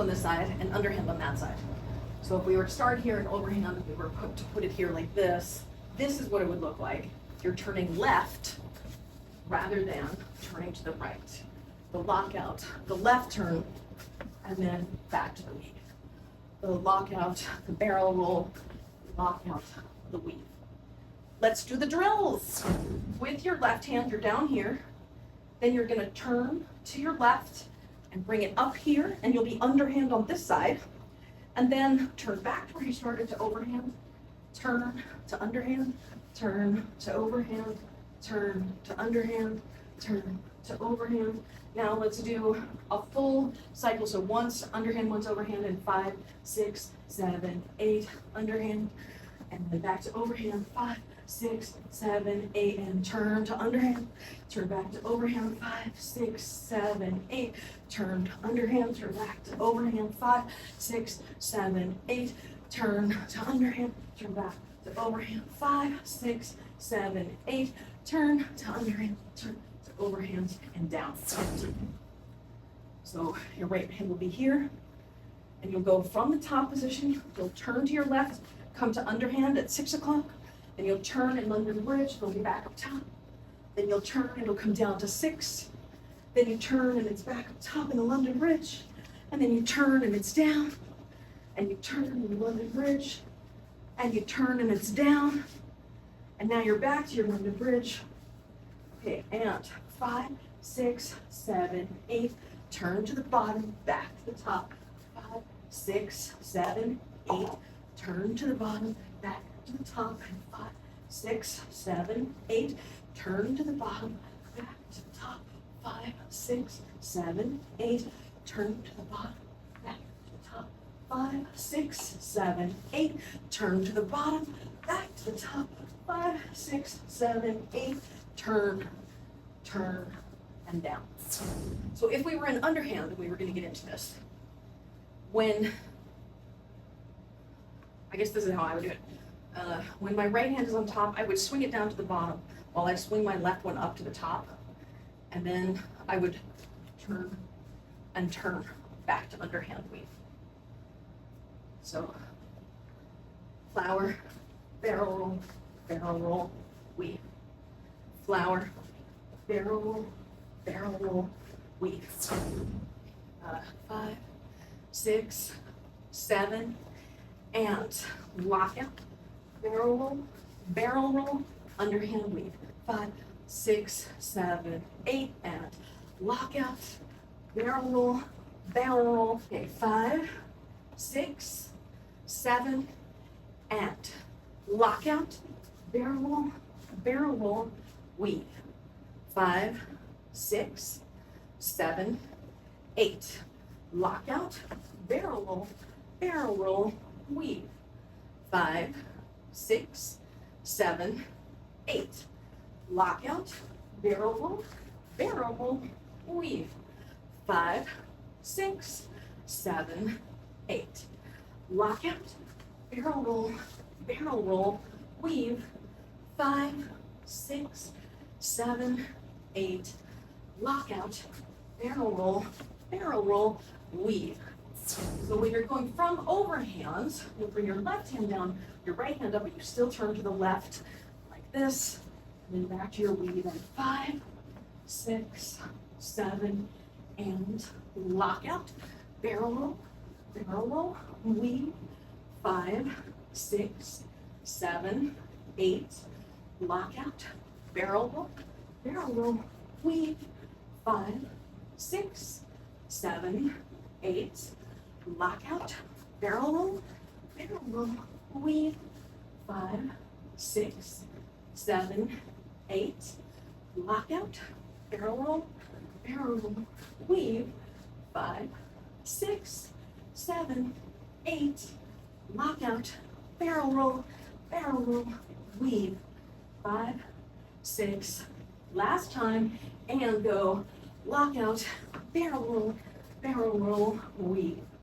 this side and underhand on that side. So if we were to start here and overhand, we were to put it here like this is what it would look like. You're turning left rather than turning to the right. The lockout, the left turn, and then back to the weave. The lockout, the barrel roll, lockout, the weave. Let's do the drills. With your left hand, you're down here. Then you're gonna turn to your left and bring it up here, and you'll be underhand on this side. And then turn back to where you started to overhand, turn to underhand, turn to overhand, turn to underhand, turn to overhand. Now let's do a full cycle. So once underhand, once overhand, and 5, 6, 7, 8, underhand, and then back to overhand, 5, 6, 7, 8, and turn to underhand, turn back to overhand, 5, 6, 7, 8, turn to underhand, turn back to overhand, 5, 6, 7, 8, turn to underhand, turn back to overhand, 5, 6, 7, 8, turn to underhand, turn to overhand, and down. So your right hand will be here, and you'll go from the top position, you'll turn to your left, come to underhand at 6 o'clock, then you'll turn and London bridge, it'll be back up top. Then you'll turn, it'll come down to 6. Then you turn and it's back up top in the London bridge. And then you turn and it's down. And you turn in the London bridge. And you turn and it's down. And now you're back to your London bridge. Okay, and 5, 6, 7, 8. Turn to the bottom, back to the top. 5, 6, 7, 8. Turn to the bottom, back to the top, and 5, 6, 7, 8. Turn to the bottom, back to the top. 5, 6, 7, 8. Turn to the bottom, back to the top. 5, 6, 7, 8. Turn to the bottom, back to the top. 5, 6, 7, 8. Turn, and down. So if we were in underhand, we were going to get into this. I guess this is how I would do it. When my right hand is on top, I would swing it down to the bottom while I swing my left one up to the top. And then I would turn and turn back to underhand weave. So flower, barrel roll, weave. Flower, barrel roll, weave. 5, 6, 7, and lockout, barrel roll, underhand weave. 5, 6, 7, 8, and lockout, barrel roll. Okay, 5, 6, 7, and lockout, barrel roll, weave. 5, 6, 7, 8. Lockout, barrel roll, weave. 5, 6, 7, 8. Lockout, barrel roll, weave. 5, 6, 7, 8. Lockout, barrel roll, weave. 5, 6, 7, 8. Lockout, barrel roll, weave. So when you're going from overhands, you'll bring your left hand down, your right hand up, but you still turn to the left like this, and then back to your weave. And 5, 6, 7, and lockout, barrel roll, weave. 5, 6, 7, 8. Lockout, barrel roll, weave. 5, 6, 7, 8. Lockout, barrel roll, weave. 5, 6, 7, 8. Lockout, barrel roll, weave. 5, 6, 7, 8. Lockout, barrel roll, weave. 5, 6. Last time, and go. Lockout, barrel roll, weave.